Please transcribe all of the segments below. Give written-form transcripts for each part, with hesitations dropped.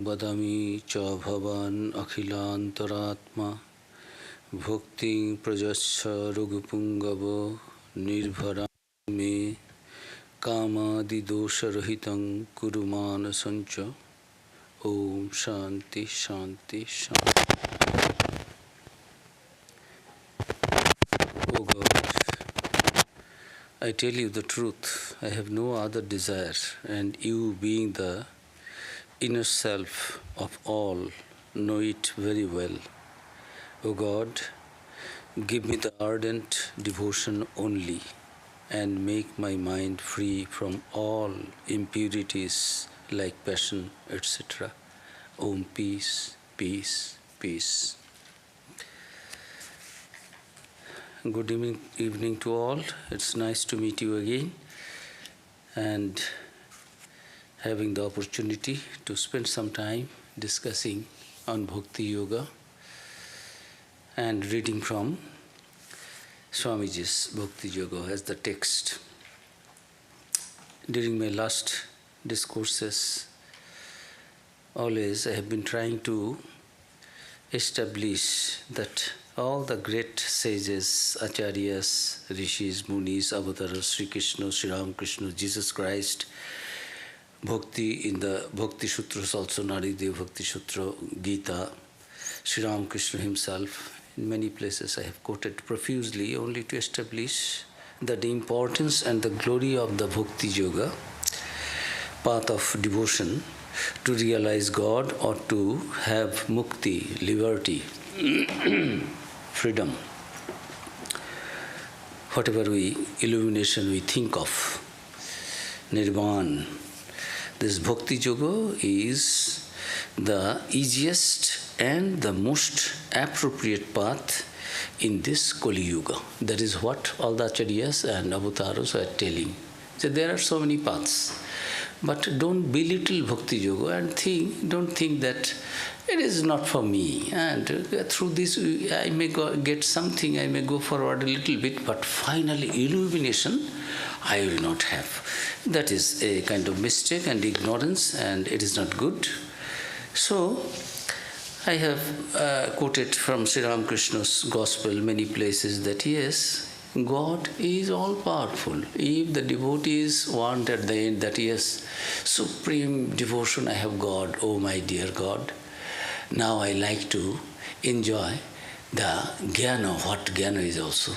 Vadami cha bhavan akhilantaratma bhukti prajascha ragupungavo nirbharam me kama didosha rahitam kurumana sancha. Om Shanti Shanti Shanti. O God, I tell you the truth, I have no other desire, and you being the inner self of all know it very well. O God, give me the ardent devotion only and make my mind free from all impurities like passion, etc. Om, peace, peace, peace. Good evening to all. It's nice to meet you again and having the opportunity to spend some time discussing on Bhakti Yoga and reading from Swamiji's Bhakti Yoga as the text. During my last discourses, always I have been trying to establish that all the great sages, acharyas, rishis, munis, avatars, Sri Krishna, Sri Ramakrishna, Jesus Christ, Bhakti in the Bhakti Sutras also, Naridev Bhakti Sutra, Gita, Sri Ramakrishna himself, in many places I have quoted profusely only to establish that the importance and the glory of the Bhakti Yoga, path of devotion, to realize God or to have mukti, liberty, freedom. Whatever illumination we think of, nirvana, this Bhakti Yoga is the easiest and the most appropriate path in this Kali Yuga. That is what all the acharyas and avatars are telling. So there are so many paths. But don't belittle Bhakti Yoga and don't think that it is not for me. And through this I may get something, I may go forward a little bit, but finally illumination I will not have. That is a kind of mistake and ignorance, and it is not good. So I have quoted from Sri Ramakrishna's Gospel many places that yes, God is all-powerful. If the devotees want at the end that yes, supreme devotion I have God, oh my dear God, now I like to enjoy the jnana, what jnana is also.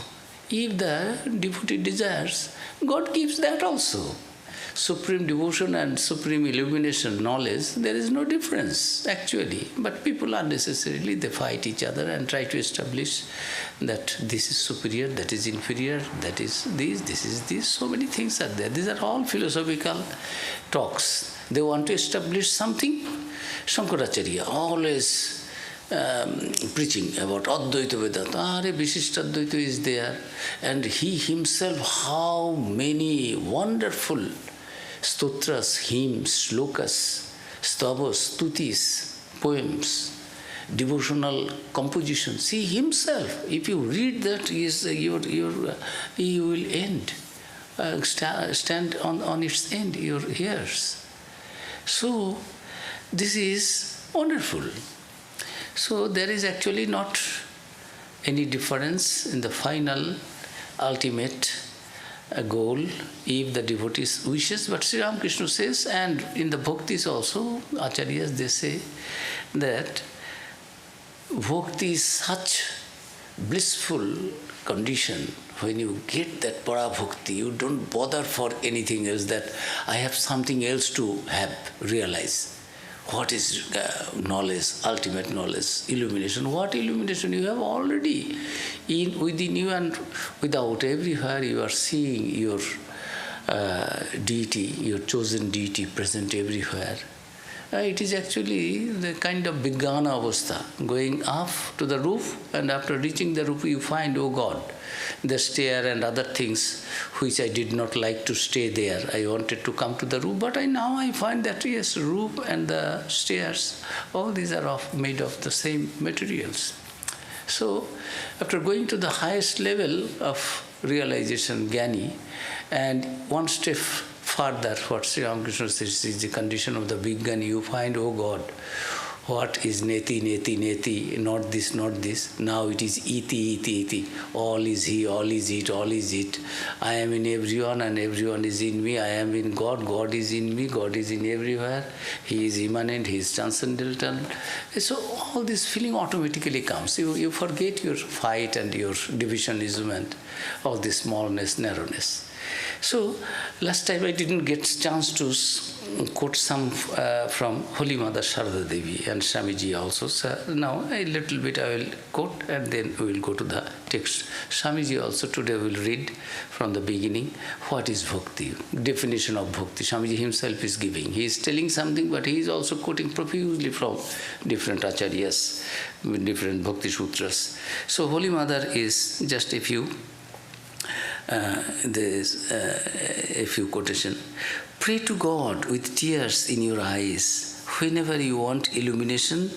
If the devotee desires, God gives that also. Supreme devotion and supreme illumination, knowledge, there is no difference actually. But people unnecessarily, they fight each other and try to establish that this is superior, that is inferior, that is this is this. So many things are there. These are all philosophical talks. They want to establish something. Shankaracharya always preaching about Advaita Vedanta. Vishishtadvaita is there. And he himself, how many wonderful stotras, hymns, shlokas, stavas, stutis, poems, devotional compositions. He himself, if you read that, you will end, stand on its end, your ears. So, this is wonderful. So, there is actually not any difference in the final, ultimate goal if the devotee wishes. But Sri Ramakrishna says, and in the bhaktis also, acharyas, they say that bhakti is such blissful condition. When you get that para bhakti, you don't bother for anything else, that I have something else to have, realize. What is knowledge, ultimate knowledge, illumination? What illumination? You have already within you and without. Everywhere you are seeing your deity, your chosen deity present everywhere. It is actually the kind of Vijnana avastha, going up to the roof, and after reaching the roof you find, oh God, the stair and other things which I did not like to stay there. I wanted to come to the roof, but now I find that yes, roof and the stairs, all these are made of the same materials. So, after going to the highest level of realization, Jnani, and one step further, what Sri Ramakrishna says is the condition of the Vijnani. You find, oh God, what is neti, neti, neti, not this, not this. Now it is iti, iti, iti. All is he, all is it, all is it. I am in everyone and everyone is in me. I am in God, God is in me, God is in everywhere. He is immanent, he is transcendental. So all this feeling automatically comes. You forget your fight and your divisionism and all this smallness, narrowness. So, last time I didn't get chance to quote some from Holy Mother Sharada Devi and Swamiji also. So now a little bit I will quote and then we will go to the text. Swamiji also today will read from the beginning what is Bhakti, definition of Bhakti. Swamiji himself is giving. He is telling something but he is also quoting profusely from different acharyas, different Bhakti sutras. So Holy Mother is just a few a few quotation. Pray to God with tears in your eyes whenever you want illumination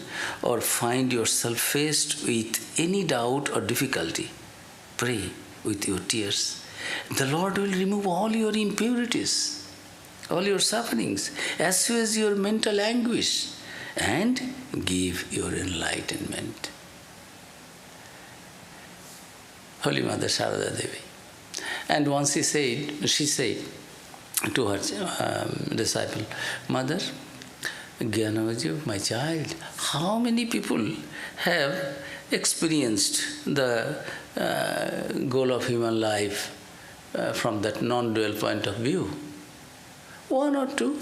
or find yourself faced with any doubt or difficulty. Pray with your tears. The Lord will remove all your impurities, all your sufferings, assuage your mental anguish, and give your enlightenment. Holy Mother Sharada Devi. And once she said to her disciple, Mother, Jnanavaju, my child, how many people have experienced the goal of human life from that non-dual point of view? One or two.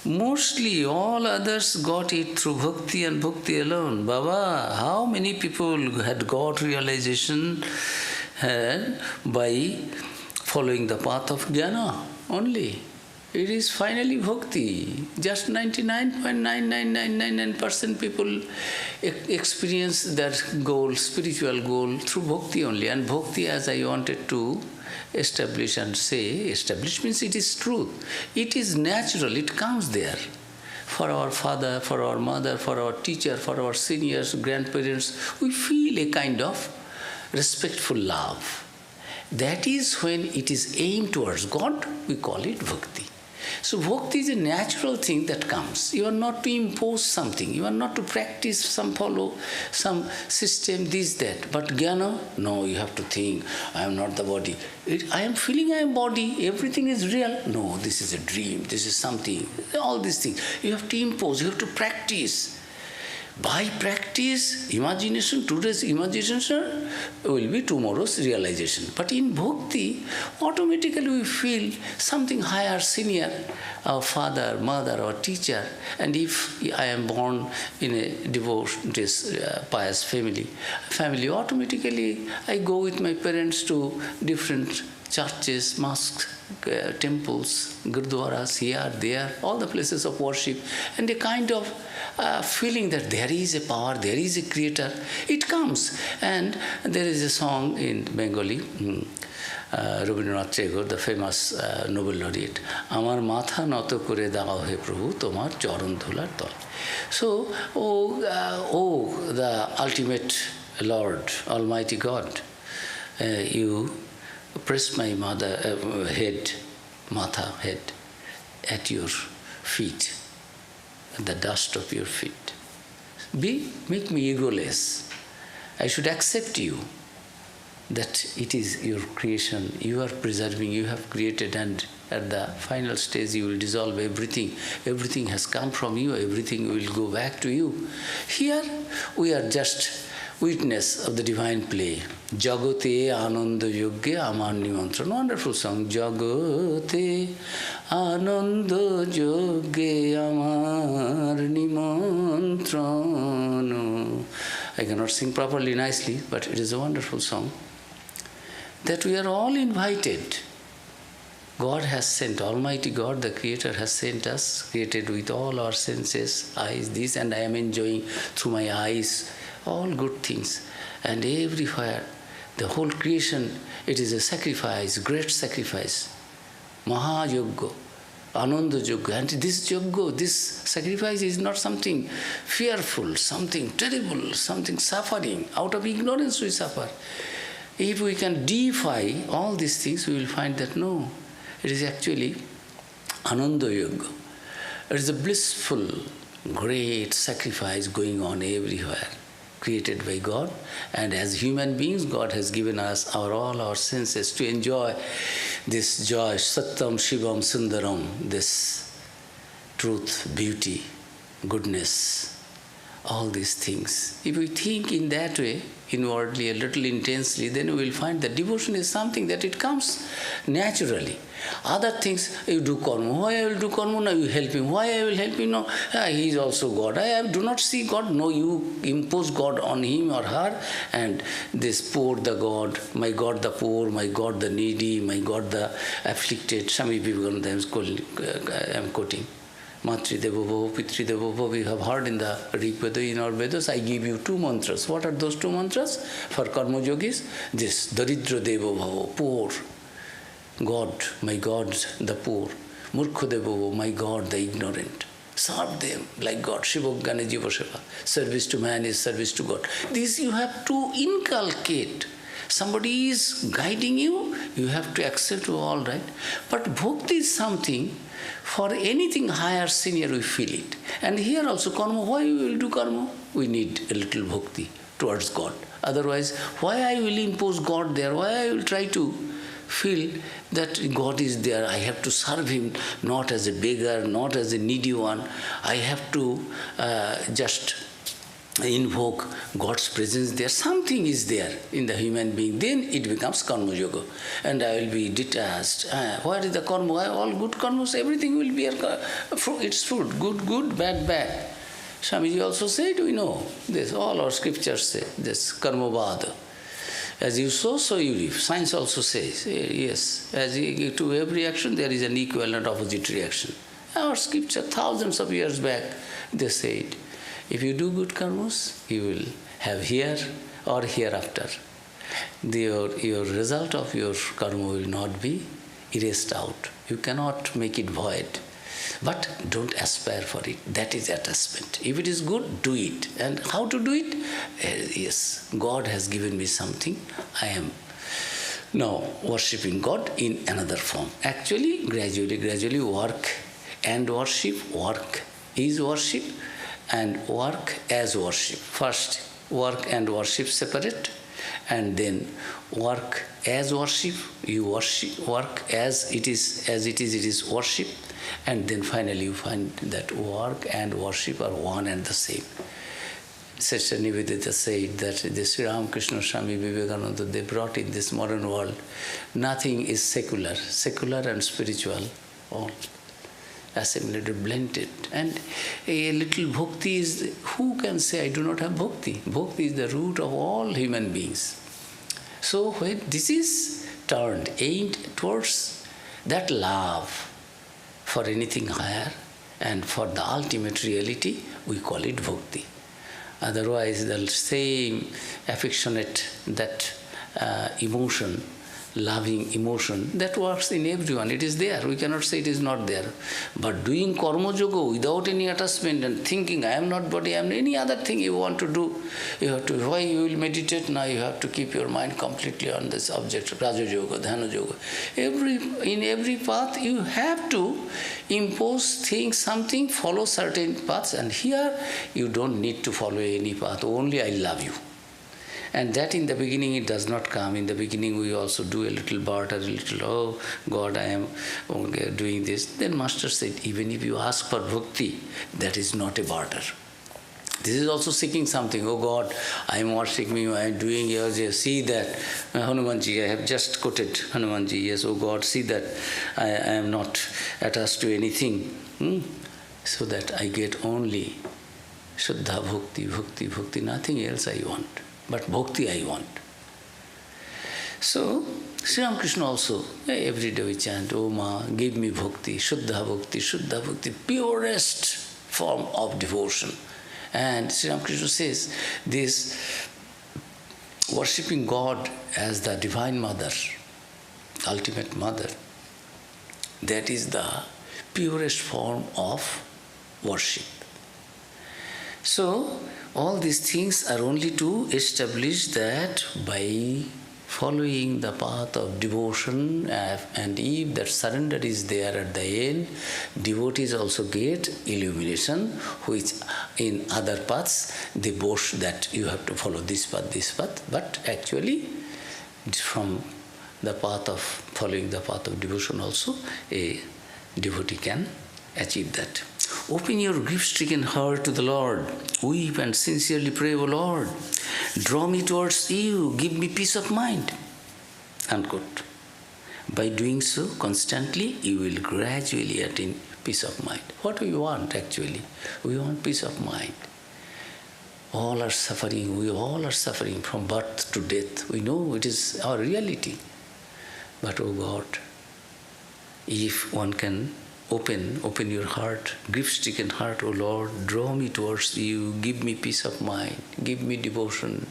Mostly all others got it through Bhakti and Bhakti alone. Baba, how many people had got realization by following the path of jnana only? It is finally Bhakti. Just 99.9999% people experience that goal, spiritual goal, through Bhakti only. And Bhakti, as I wanted to establish and say, establish means it is truth. It is natural, it comes there. For our father, for our mother, for our teacher, for our seniors, grandparents, we feel a kind of respectful love. That is when it is aimed towards God, we call it Bhakti. So Bhakti is a natural thing that comes. You are not to impose something. You are not to practice follow some system, this, that. But Jnana, no, you have to think, I am not the body. I am feeling I am body, everything is real. No, this is a dream, this is something. All these things. You have to impose, you have to practice. By practice, imagination, today's imagination will be tomorrow's realization. But in Bhakti, automatically we feel something higher, senior, our father, mother, or teacher. And if I am born in a devout, pious family, automatically I go with my parents to different churches, mosques, temples, gurdwaras, here, there, all the places of worship, and a kind of feeling that there is a power, there is a creator. It comes. And there is a song in Bengali, Rabindranath Tagore, the famous Nobel laureate, Amar matha nato kore dao he Prabhu, tomar charan dhular tal. So, the ultimate Lord, Almighty God, you press my head, at your feet, the dust of your feet. Make me egoless. I should accept you, that it is your creation, you are preserving, you have created, and at the final stage you will dissolve everything. Everything has come from you, everything will go back to you. Here we are just witness of the divine play. Jagote Ananda Yogge Amar Nimantran. Wonderful song. Jagote Ananda Yogge Amar Nimantran. I cannot sing properly nicely, but it is a wonderful song. That we are all invited. God has sent, Almighty God, the Creator has sent us, created with all our senses, eyes, this, and I am enjoying through my eyes all good things. And everywhere, the whole creation, it is a sacrifice, great sacrifice. Maha Yogya, Ananda Yogya. And this Yogya, this sacrifice is not something fearful, something terrible, something suffering. Out of ignorance we suffer. If we can deify all these things, we will find that no, it is actually Ananda Yoga. It is a blissful, great sacrifice going on everywhere, created by God. And as human beings, God has given us all our senses to enjoy this joy, Satyam, Shivam, Sundaram, this truth, beauty, goodness, all these things. If we think in that way, inwardly, a little intensely, then we will find that devotion is something that it comes naturally. Other things, you do karma. Why I will do karma? No, you help him. Why I will help him? No, he is also God. I do not see God. No, you impose God on him or her, and this poor the God, my God the poor, my God the needy, my God the afflicted. Swami Vivekananda I am quoting. Matri Devo Bhava, Pitri Devo Bhava, we have heard in the Rig Veda, in our Vedas, I give you 2 mantras. What are those 2 mantras? For Karma Yogis, this Daridra Devo Bhava, poor. God, my God, the poor. Murkha Devo Bhava, my God, the ignorant. Serve them like God. Shivogane Jiva Seva. Service to man is service to God. This you have to inculcate. Somebody is guiding you, you have to accept, all right. But bhakti is something, for anything higher, senior, we feel it. And here also, karma, why we will do karma? We need a little bhakti towards God. Otherwise, why I will impose God there? Why I will try to feel that God is there? I have to serve Him, not as a beggar, not as a needy one. I have to just invoke God's presence there. Something is there in the human being. Then it becomes karma yoga. And I will be detached. What is the karma? All good karmas, everything will be its fruit. Good, good, bad, bad. Swamiji also said, we know this. All our scriptures say this, karma vada. As you sow, so you reap. Science also says, yes, to every action there is an equal and opposite reaction. Our scripture, thousands of years back, they said, if you do good karmas, you will have here or hereafter. Your result of your karma will not be erased out. You cannot make it void. But don't aspire for it. That is attachment. If it is good, do it. And how to do it? Yes, God has given me something. I am now worshipping God in another form. Actually, gradually work and worship. Work is worship. And work as worship. First, work and worship separate, and then work as worship. You worship, work as it is worship, and then finally you find that work and worship are one and the same. Sister Nivedita said that the Sri Ramakrishna, Swami Vivekananda, they brought in this modern world, nothing is secular and spiritual, all assimilated, blended. And a little bhakti is, who can say I do not have bhakti? Bhakti is the root of all human beings. So when this is turned, aimed towards that love for anything higher and for the ultimate reality, we call it bhakti. Otherwise, the same affectionate, that emotion, loving emotion, that works in everyone. It is there. We cannot say it is not there. But doing karma yoga without any attachment and thinking, I am not body, I am any other thing you want to do, you have to, why you will meditate now? You have to keep your mind completely on this object, Raja Yoga, Dhyana Yoga. In every path, you have to impose things, something, follow certain paths. And here, you don't need to follow any path. Only I love you. And that in the beginning it does not come. In the beginning we also do a little barter, a little, oh God, I am doing this. Then Master said, even if you ask for bhakti, that is not a barter. This is also seeking something. Oh God, I am worshipping you, I am doing yours. See that, Hanumanji, I have just quoted Hanumanji. Yes, oh God, see that I am not attached to anything. So that I get only Shuddha Bhakti, nothing else I want. But bhakti I want. So, Sri Ramakrishna also, every day we chant, Oh Ma, give me bhakti, Shuddha Bhakti, purest form of devotion. And Sri Ramakrishna says, this worshipping God as the Divine Mother, ultimate Mother, that is the purest form of worship. So, all these things are only to establish that by following the path of devotion, and if that surrender is there at the end, devotees also get illumination, which in other paths they boast that you have to follow this path, but actually from the path of following the path of devotion also a devotee can achieve that. Open your grief-stricken heart to the Lord. Weep and sincerely pray, O Lord. Draw me towards you. Give me peace of mind. Unquote. By doing so constantly, you will gradually attain peace of mind. What do we want actually? We want peace of mind. All are suffering. We all are suffering from birth to death. We know it is our reality. But oh God, if one can open your heart, grief-stricken heart, O Lord, draw me towards you, give me peace of mind, give me devotion,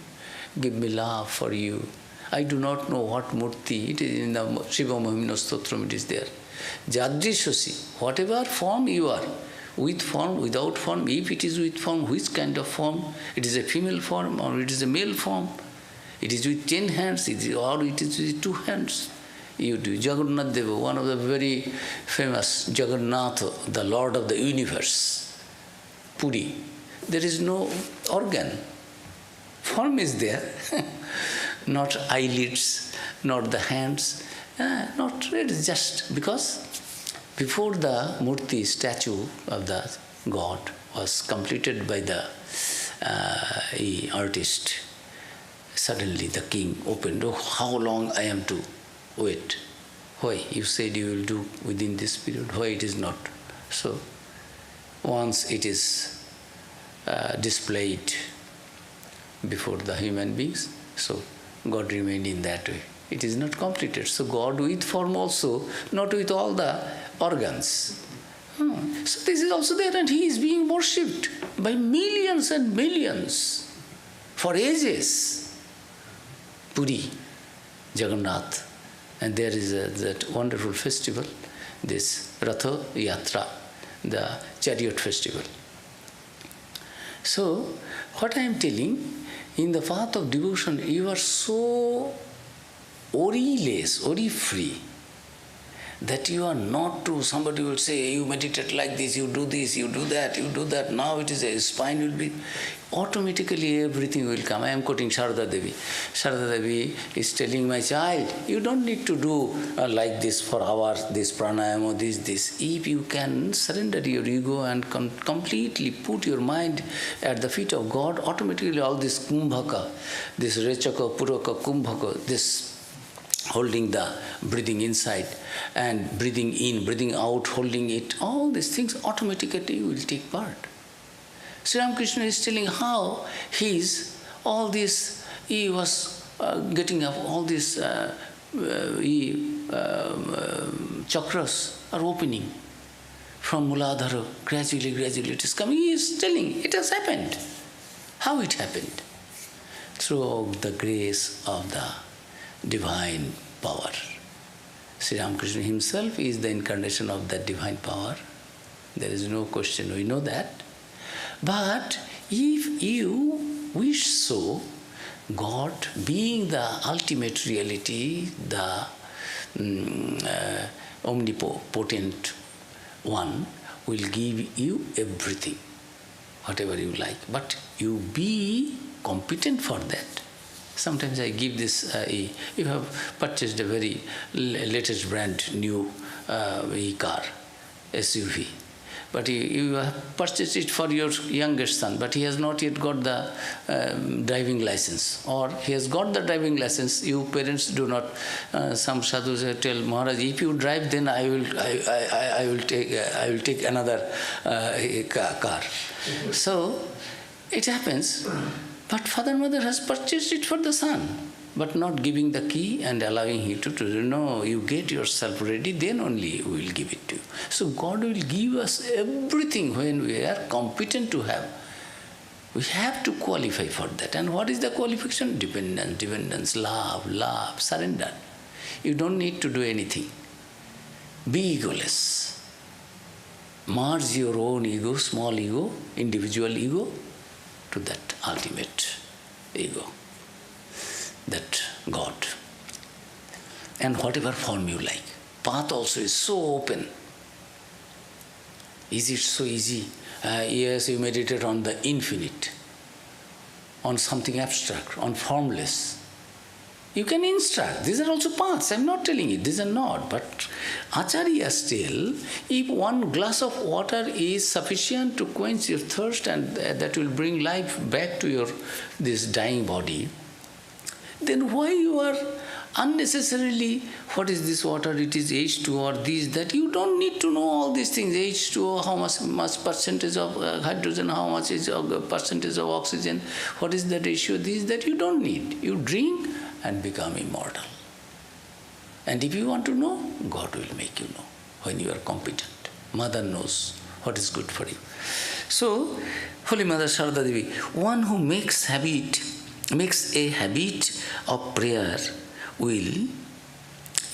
give me love for you. I do not know what murti, it is in the Shiva Mahimna Stotram, it is there. Jadrishosi, whatever form you are, with form, without form, if it is with form, which kind of form? It is a female form or it is a male form? It is with 10 hands or it is with 2 hands. You do. Jagannath Deva, one of the very famous Jagannath, the Lord of the universe, Puri. There is no organ. Form is there. Not eyelids, not the hands, not, it is just because before the murti, statue of the God was completed by the artist, suddenly the king opened, oh, how long I am to wait? Why? You said you will do within this period. Why it is not? So, once it is displayed before the human beings, so God remained in that way. It is not completed. So God with form also, not with all the organs. So this is also there, and He is being worshipped by millions and millions for ages. Puri, Jagannath. And there is that wonderful festival, this Ratha Yatra, the chariot festival. So, what I am telling, in the path of devotion, you are so worry-less, worry-free, that you are not to, somebody will say, you meditate like this, you do that, now it is a spine will be, automatically everything will come. I am quoting Sharada Devi. Sharada Devi is telling my child, you don't need to do like this for hours, this pranayama or this. If you can surrender your ego and completely put your mind at the feet of God, automatically all this kumbhaka, this rechaka, puraka, kumbhaka, this holding the breathing inside and breathing in, breathing out, holding it, all these things automatically will take part. Sri Ramakrishna is telling how he was getting up, all these chakras are opening from Muladhara, gradually it is coming. He is telling, it has happened. How it happened? Through the grace of the divine power. Sri Ramakrishna himself is the incarnation of that divine power. There is no question, we know that. But if you wish so, God, being the ultimate reality, the omnipotent one, will give you everything, whatever you like. But you be competent for that. Sometimes I give this, you have purchased a very latest brand new car, SUV. But you have purchased it for your youngest son, but he has not yet got the driving license. Or he has got the driving license, you parents do not, some sadhus tell, Maharaj, if you drive, then I will take another car. So, it happens. But father and mother has purchased it for the son, but not giving the key and allowing him to no, you get yourself ready, then only we will give it to you. So God will give us everything when we are competent to have. We have to qualify for that. And what is the qualification? Dependence, love, surrender. You don't need to do anything. Be egoless. Merge your own ego, small ego, individual ego, to that ultimate ego, that God. and whatever form you like. Path also is so open. Is it so easy? Yes, you meditate on the infinite, on something abstract, on formless. You can instruct. These are also paths. I'm not telling you, these are not. But Acharya still, if one glass of water is sufficient to quench your thirst and that will bring life back to your this dying body, then why you are unnecessarily, what is this water, it is H2 or this, that you don't need to know all these things. H2O, how much percentage of hydrogen, how much is of percentage of oxygen, what is the ratio, this, that you don't need. You drink and become immortal. And if you want to know, God will make you know when you are competent. Mother knows what is good for you. So, Holy Mother Sharada Devi, one who makes a habit of prayer will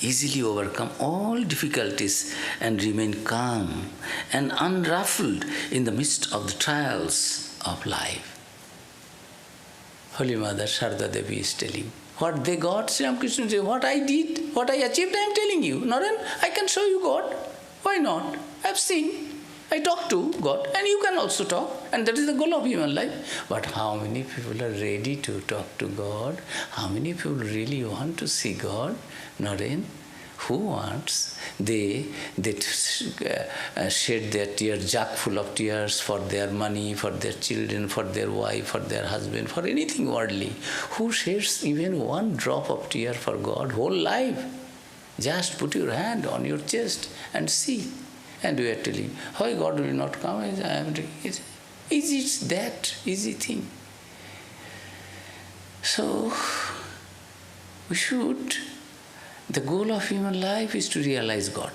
easily overcome all difficulties and remain calm and unruffled in the midst of the trials of life. Holy Mother Sharada Devi is telling, what they got, Sri Ramakrishna says, what I did, what I achieved, I am telling you. Naren, I can show you God. Why not? I have seen. I talk to God, and you can also talk, and that is the goal of human life. But how many people are ready to talk to God? How many people really want to see God? Naren, who wants? They shed their tears, jug full of tears for their money, for their children, for their wife, for their husband, for anything worldly. Who sheds even one drop of tear for God? Whole life. Just put your hand on your chest and see. And we are telling, why God will not come? It's that easy thing. So, we should, the goal of human life is to realize God.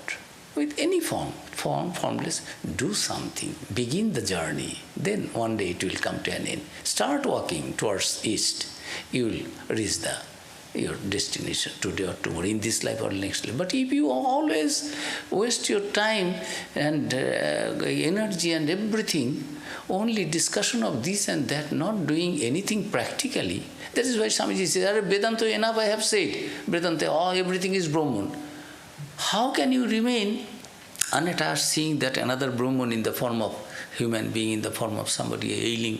With any formless, do something, begin the journey. Then one day it will come to an end. Start walking towards east. You will reach your destination today or tomorrow, in this life or next life. But if you always waste your time and energy and everything, only discussion of this and that, not doing anything practically, that is why Swamiji says, Vedanta enough I have said. Vedanta, everything is Brahman. How can you remain unattached, seeing that another Brahman in the form of human being, in the form of somebody ailing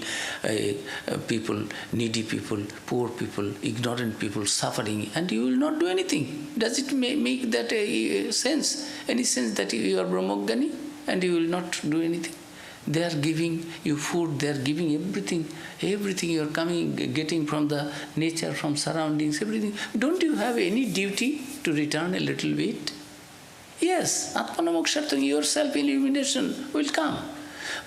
people, needy people, poor people, ignorant people, suffering, and you will not do anything? Does it make that sense? Any sense that you are Brahmogani and you will not do anything? They are giving you food, they are giving everything you are getting from the nature, from surroundings, everything. Don't you have any duty to return a little bit? Yes, Atmanamokshartam, your self-illumination will come.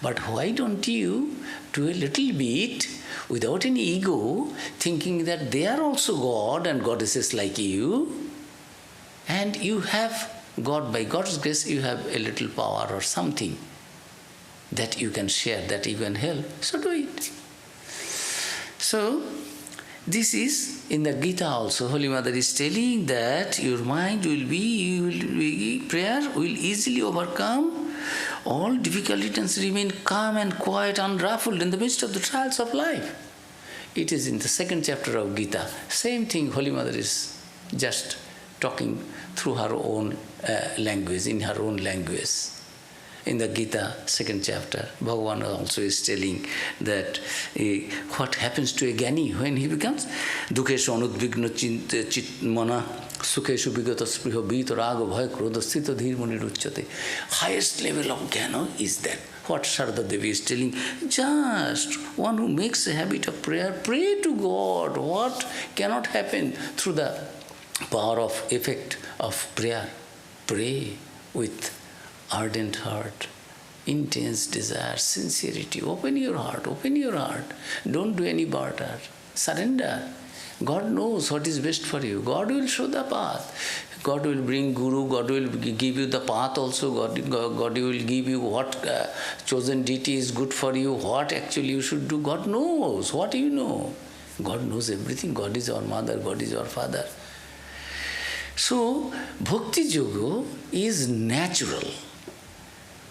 But why don't you do a little bit without any ego, thinking that they are also God and goddesses like you, and you have God, by God's grace, you have a little power or something that you can share, that you can help, so do it. So, this is in the Gita also. Holy Mother is telling that your mind prayer will easily overcome all difficulties and remain calm and quiet, unruffled in the midst of the trials of life. It is in the 2nd chapter of Gita. Same thing Holy Mother is just talking through her own language, in her own language. In the Gita, 2nd chapter, Bhagavan also is telling that what happens to a Gyani when he becomes Dukeshu anudvigna chit mana Sukheshu vigata spriho vita raga bhaya krodha sthita dhir muni ruchyate. Highest level of Jnana is that. What Sharada Devi is telling, just one who makes a habit of prayer, pray to God. What cannot happen through the power of effect of prayer? Pray with ardent heart, intense desire, sincerity. Open your heart, open your heart. Don't do any barter. Surrender. God knows what is best for you. God will show the path. God will bring Guru, God will give you the path also. God will give you what chosen deity is good for you, what actually you should do. God knows. What do you know? God knows everything. God is our mother, God is our father. So, Bhakti Yoga is natural.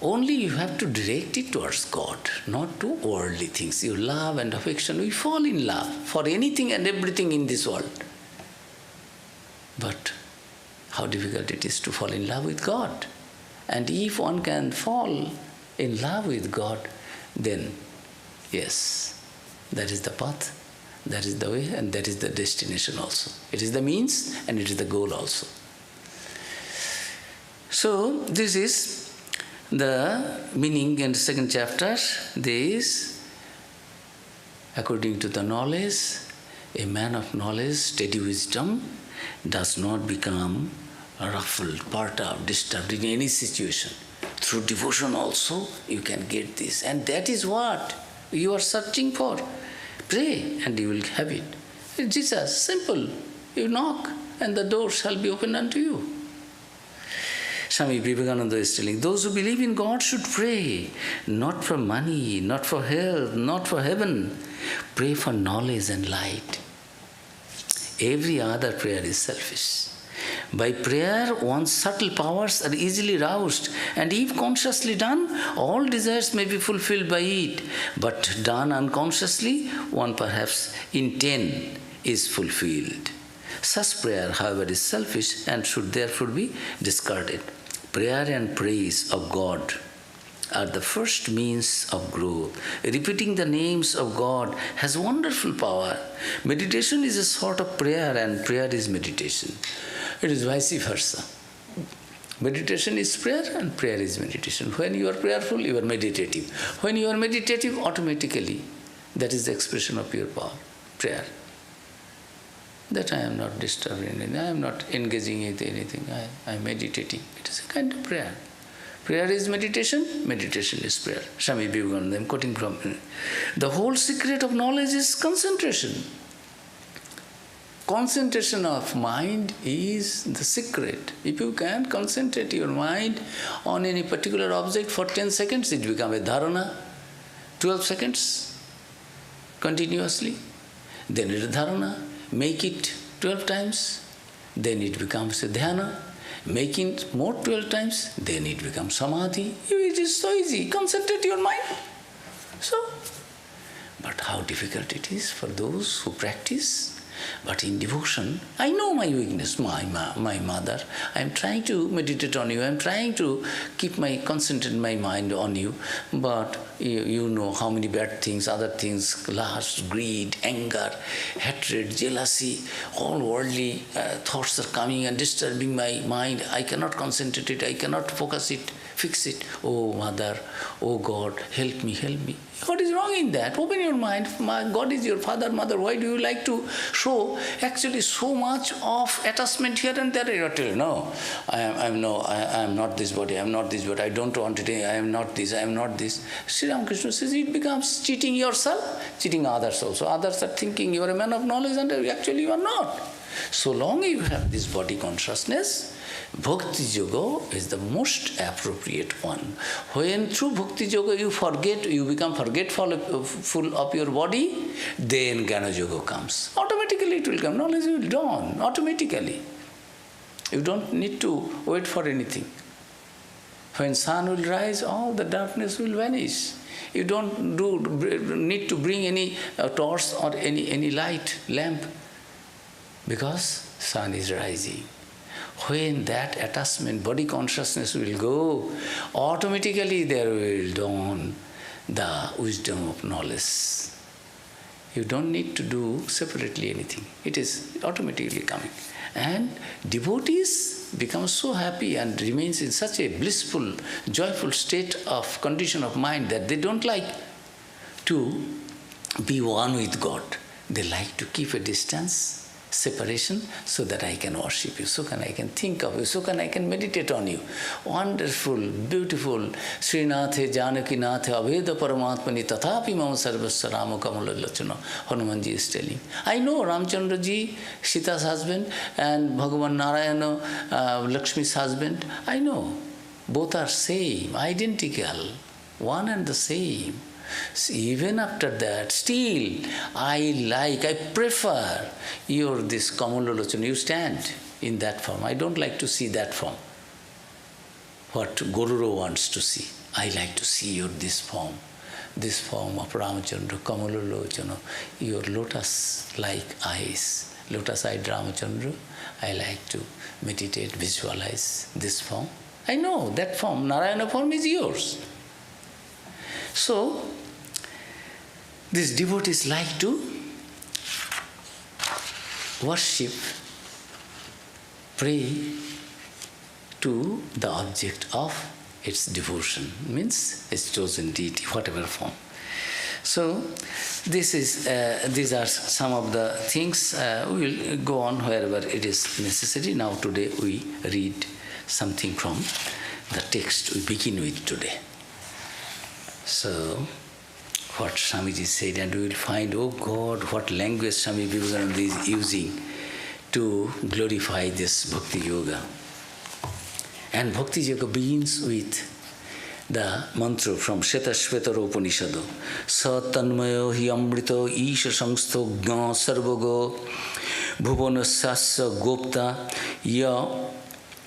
Only you have to direct it towards God, not to worldly things. Your love and affection, we fall in love for anything and everything in this world. But how difficult it is to fall in love with God. And if one can fall in love with God, then yes, that is the path, that is the way, and that is the destination also. It is the means and it is the goal also. So this is the meaning in the second chapter. This, according to the knowledge, a man of knowledge, steady wisdom, does not become ruffled, perturbed, disturbed in any situation. Through devotion also you can get this. And that is what you are searching for. Pray and you will have it. It's Jesus, simple. You knock and the door shall be opened unto you. Swami Vivekananda is telling, those who believe in God should pray, not for money, not for health, not for heaven. Pray for knowledge and light. Every other prayer is selfish. By prayer, one's subtle powers are easily roused, and if consciously done, all desires may be fulfilled by it. But done unconsciously, one perhaps in 10 is fulfilled. Such prayer, however, is selfish and should therefore be discarded. Prayer and praise of God are the first means of growth. Repeating the names of God has wonderful power. Meditation is a sort of prayer and prayer is meditation. It is vice versa. Meditation is prayer and prayer is meditation. When you are prayerful, you are meditative. When you are meditative, automatically, that is the expression of your power, prayer. That I am not disturbing anything, I am not engaging in anything, I am meditating. It is a kind of prayer. Prayer is meditation, meditation is prayer. Swami Vivekananda, I am quoting from. The whole secret of knowledge is concentration. Concentration of mind is the secret. If you can concentrate your mind on any particular object for 10 seconds, it becomes a dharana. 12 seconds continuously, then it is dharana. Make it 12 times, then it becomes a dhyana. Make it more 12 times, then it becomes samadhi. It is so easy. Concentrate your mind. So, but how difficult it is for those who practice. But in devotion, I know my weakness, my mother. I am trying to meditate on you. I am trying to concentrate my mind on you. But you know how many bad things, other things, lust, greed, anger, hatred, jealousy, all worldly thoughts are coming and disturbing my mind. I cannot concentrate it. I cannot focus it, fix it. Oh, Mother, oh God, help me, help me. What is wrong in that? Open your mind. God is your father, mother. Why do you like to show actually so much of attachment here and there? You are telling, no, I am not this body, I am not this body, I don't want it, I am not this, I am not this. Sri Ramakrishna says it becomes cheating yourself, cheating others also. Others are thinking you are a man of knowledge and actually you are not. So long you have this body consciousness, Bhakti Yoga is the most appropriate one. When through Bhakti Yoga you become forgetful of your body, then Jnana Yoga comes. Automatically it will come. Knowledge will dawn, automatically. You don't need to wait for anything. When sun will rise, all the darkness will vanish. You don't need to bring any torch or any light, lamp, because sun is rising. When that attachment, body consciousness will go, automatically there will dawn the wisdom of knowledge. You don't need to do separately anything. It is automatically coming. And devotees become so happy and remains in such a blissful, joyful state of condition of mind that they don't like to be one with God. They like to keep a distance, separation, so that I can worship you, so I can think of you, so I can meditate on you. Wonderful, beautiful. Srinathe Janaki Nathe Aveda Paramatmani Tathapi Mama Sarvasya Rama Kamala Lachana. Hanumanji is telling. I know Ramchandra ji, Sita's husband, and Bhagavan Narayana, Lakshmi's husband. I know. Both are same, identical, one and the same. So even after that, still I prefer your this Kamalalochana. You stand in that form. I don't like to see that form. What Gururu wants to see. I like to see your this form of Ramachandra, Kamalalochana, your lotus-like eyes. lotus-eyed Ramachandra, I like to meditate, visualize this form. I know that form, Narayana form is yours. So, these devotees like to worship, pray to the object of its devotion, means its chosen deity, whatever form. So, these are some of the things. We will go on wherever it is necessary. Now today we read something from the text we begin with today. So, what Swamiji said, and we will find, oh God, what language Swami Vivekananda is using to glorify this Bhakti Yoga. And Bhakti Yoga begins with the mantra from Shvetashvetara Upanishad. Satanmayo hi amrito isha samstho gna sarvago bhuvanasasya gopta ya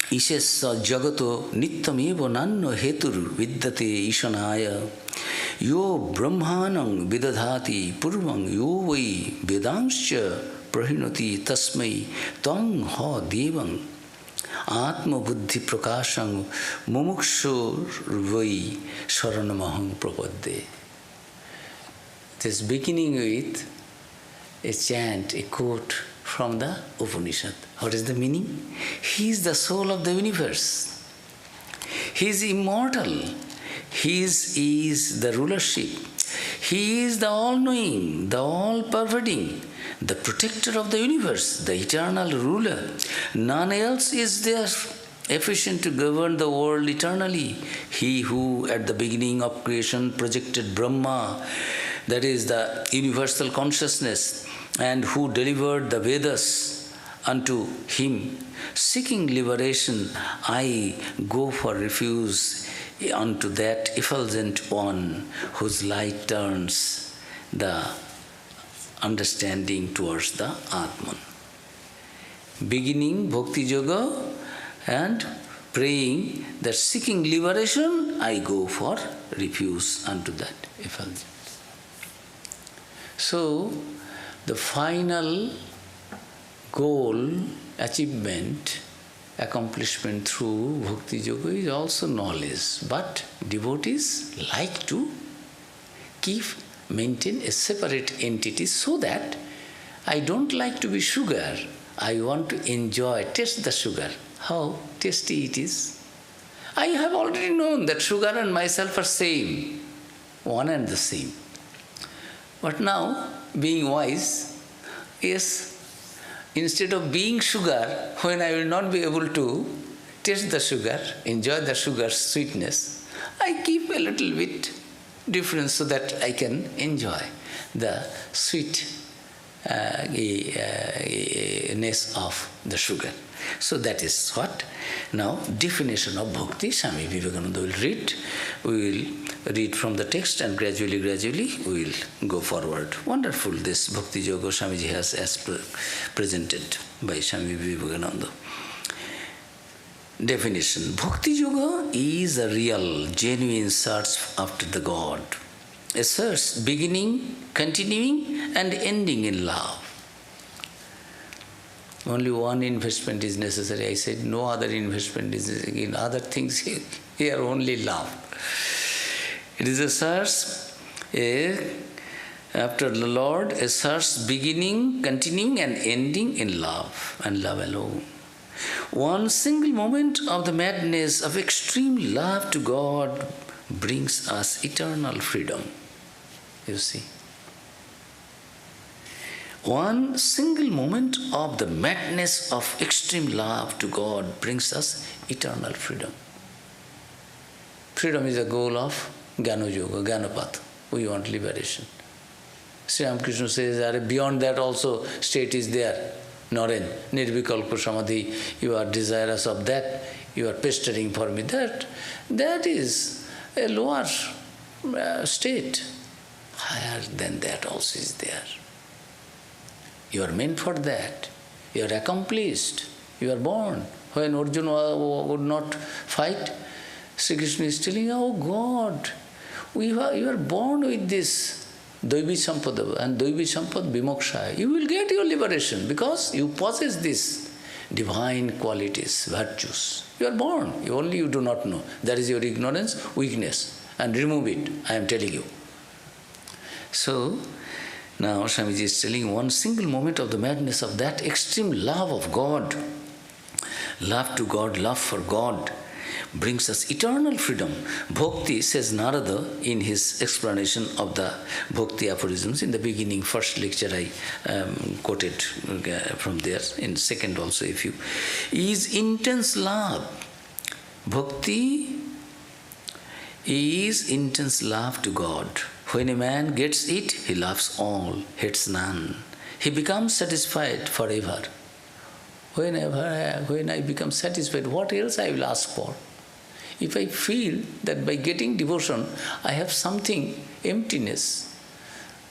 ishesya jagato nityameva nanno hetur vidyate ishanaya yo brahmanang vidadhati purvang yo vai vedangscha prahinoti tasmai tang ha devang Atma buddhi prakashang mumukshur vai sharanamahang prapadde. This beginning with a chant, a quote from the Upanishad. What is the meaning? He is the soul of the universe. He is immortal. His is the rulership. He is the all-knowing, the all-pervading, the protector of the universe, the eternal ruler. None else is there efficient to govern the world eternally. He who at the beginning of creation projected Brahma, that is the universal consciousness, and who delivered the Vedas unto him. Seeking liberation, I go for refuge unto that effulgent one whose light turns the understanding towards the Atman. Beginning Bhakti Yoga and praying that seeking liberation, I go for refuge unto that effulgent. So, the final goal, achievement, accomplishment through Bhakti Yoga is also knowledge. But devotees like to maintain a separate entity so that I don't like to be sugar. I want to enjoy, taste the sugar. How tasty it is. I have already known that sugar and myself are same, one and the same. But now, being wise, yes, instead of being sugar, when I will not be able to taste the sugar, enjoy the sugar's sweetness, I keep a little bit difference so that I can enjoy the sweetness of the sugar. So that is what now definition of bhakti Swami Vivekananda will read. We will read from the text and gradually we will go forward. Wonderful this Bhakti Yoga Swamiji has as presented by Swami Vivekananda. Definition. Bhakti Yoga is a real, genuine search after the God. A search beginning, continuing and ending in love. Only one investment is necessary. I said no other investment is necessary. In other things here only love. It is a search after the Lord, a search beginning, continuing and ending in love and love alone. One single moment of the madness of extreme love to God brings us eternal freedom. You see. One single moment of the madness of extreme love to God brings us eternal freedom. Freedom is the goal of Jnana Yoga, Jnana Path. We want liberation. Sri Ramakrishna says, beyond that also state is there. Naren, Nirvikalpa Samadhi, you are desirous of that, you are pestering for me. That is a lower state. Higher than that also is there. You are meant for that. You are accomplished. You are born. When Arjuna would not fight, Sri Krishna is telling, oh God, you are born with this Daivi Sampada and Daivi Sampad Vimoksha. You will get your liberation because you possess these divine qualities, virtues. You are born, only you do not know. That is your ignorance, weakness. And remove it, I am telling you. So, now Swamiji is telling one single moment of the madness of that extreme love of God. Love to God, love for God brings us eternal freedom. Bhakti, says Narada in his explanation of the Bhakti aphorisms in the beginning, first lecture I quoted from there, in second also if you, is intense love. Bhakti is intense love to God. When a man gets it, he loves all, hates none. He becomes satisfied forever. When I become satisfied, what else I will ask for? If I feel that by getting devotion, I have something, emptiness,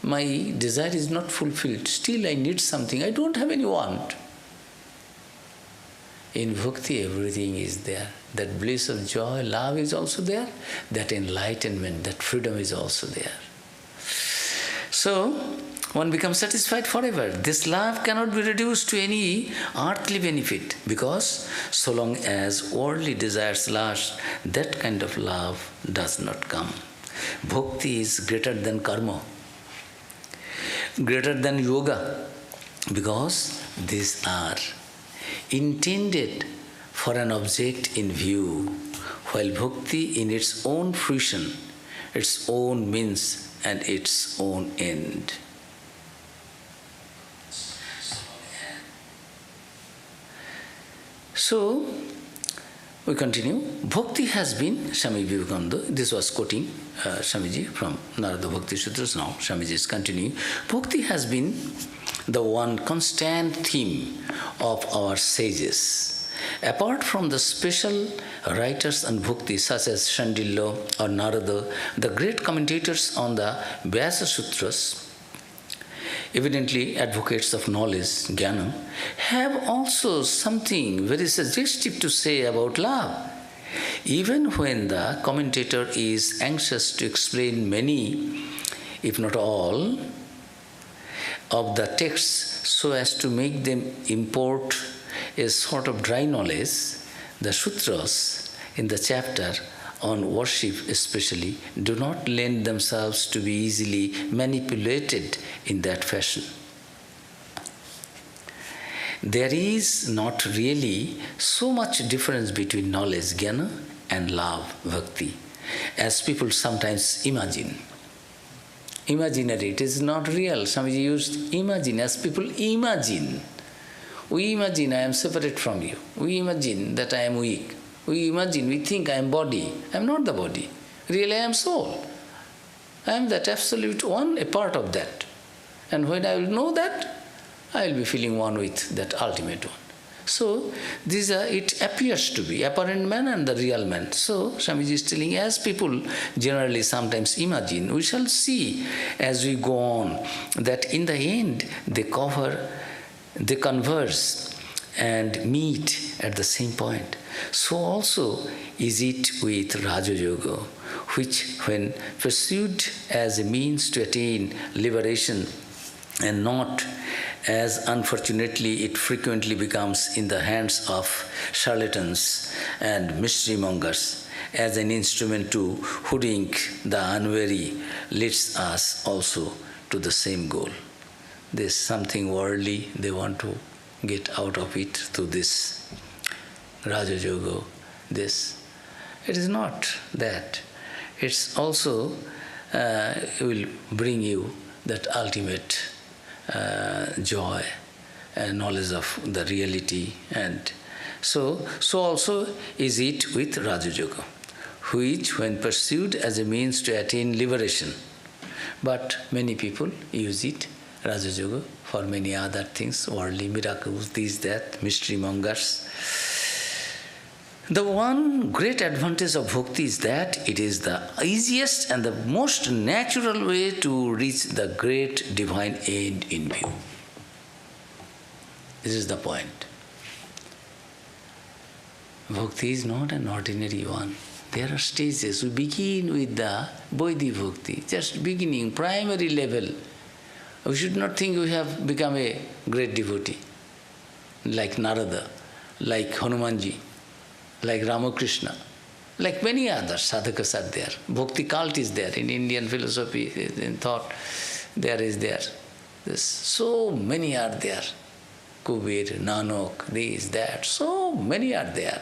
my desire is not fulfilled, still I need something, I don't have any want. In Bhakti, everything is there. That bliss of joy, love is also there. That enlightenment, that freedom is also there. So, one becomes satisfied forever. This love cannot be reduced to any earthly benefit because so long as worldly desires last, that kind of love does not come. Bhakti is greater than karma, greater than yoga, because these are intended for an object in view, while bhakti in its own fruition, its own means and its own end. So, we continue. Bhakti has been, Swami Vivekananda, this was quoting Swamiji from Narada Bhakti Sutras, now Swamiji is continuing. Bhakti has been the one constant theme of our sages. Apart from the special writers on Bhakti such as Shandilya or Narada, the great commentators on the Vyasa Sutras, evidently advocates of knowledge, jnana, have also something very suggestive to say about love. Even when the commentator is anxious to explain many, if not all, of the texts so as to make them import a sort of dry knowledge, the sutras in the chapter on worship especially do not lend themselves to be easily manipulated in that fashion. There is not really so much difference between knowledge, jnana, and love, bhakti, as people sometimes imagine. Imaginary, it is not real. Swamiji used imagine, as people imagine. We imagine I am separate from you. We imagine that I am weak. We imagine, we think I am body. I am not the body. Really I am soul. I am that absolute one, a part of that. And when I will know that, I will be feeling one with that ultimate one. So, these are, it appears to be apparent man and the real man. So, Swamiji is telling, as people generally sometimes imagine, we shall see as we go on that in the end they converse and meet at the same point. So also is it with Raja Yoga, which when pursued as a means to attain liberation and not as unfortunately it frequently becomes in the hands of charlatans and mystery mongers, as an instrument to hoodwink the unwary, leads us also to the same goal. There's something worldly they want to get out of it through this Raja Yoga, this. It is not that. It's also will bring you that ultimate joy and knowledge of the reality. And so also is it with Raja Yoga, which when pursued as a means to attain liberation. But many people use it, Raja Yoga, for many other things, worldly miracles, these, that, mystery mongers. The one great advantage of bhakti is that it is the easiest and the most natural way to reach the great divine end in view. This is the point. Bhakti is not an ordinary one. There are stages. We begin with the Vaidhi Bhakti, just beginning, primary level. We should not think we have become a great devotee, like Narada, like Hanumanji, like Ramakrishna, like many others. Sadhakas are there. Bhakti cult is there. In Indian philosophy, in thought, there is there. So many are there. Kubir, Nanak, this, that, so many are there.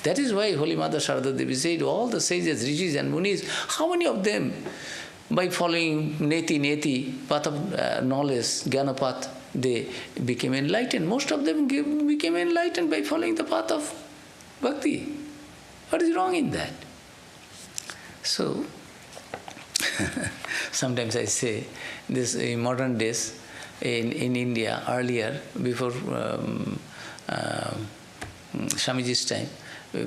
That is why Holy Mother Sharada Devi said, all the sages, rishis and munis, how many of them, by following neti, path of knowledge, jnana path, they became enlightened. Most of them became enlightened by following the path of bhakti. What is wrong in that? So, sometimes I say, this in modern days, in India, earlier, before Swamiji's time,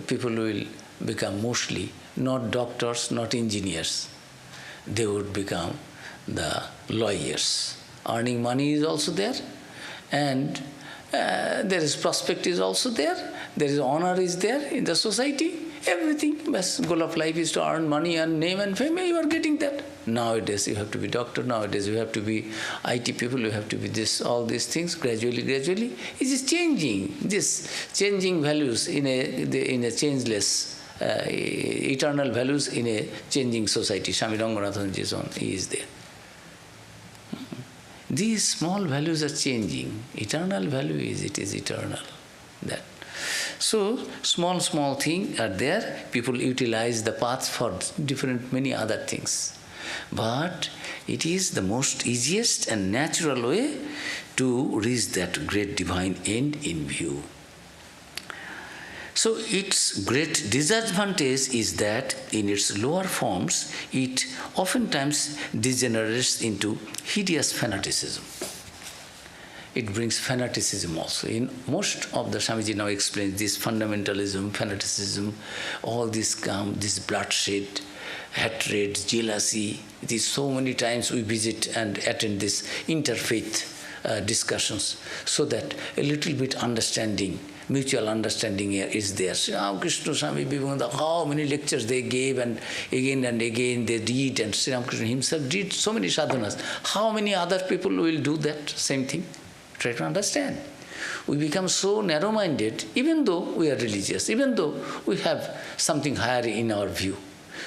people will become mostly not doctors, not engineers. They would become the lawyers. Earning money is also there, and there is prospect is also there, there is honor is there in the society. Everything, best goal of life is to earn money and name and fame, you are getting that. Nowadays you have to be doctor, nowadays you have to be IT people, you have to be this, all these things, gradually. It is changing, this changing values in a changeless, eternal values in a changing society. Swami Ranganathanji's own, he is there. These small values are changing. Eternal value is, it is eternal. That. So, small things are there. People utilize the path for different, many other things. But it is the most easiest and natural way to reach that great divine end in view. So, its great disadvantage is that in its lower forms, it oftentimes degenerates into hideous fanaticism. It brings fanaticism also. In most of the Swamiji now explains this fundamentalism, fanaticism, all this this bloodshed, hatred, jealousy. It is so many times we visit and attend this interfaith discussions, so that a little bit understanding, mutual understanding here is there. Sri Ramakrishna, Swami Vivekananda, how many lectures they gave, and again they did, and Sri Ramakrishna himself did so many sadhanas. How many other people will do that same thing? Try to understand. We become so narrow-minded, even though we are religious, even though we have something higher in our view.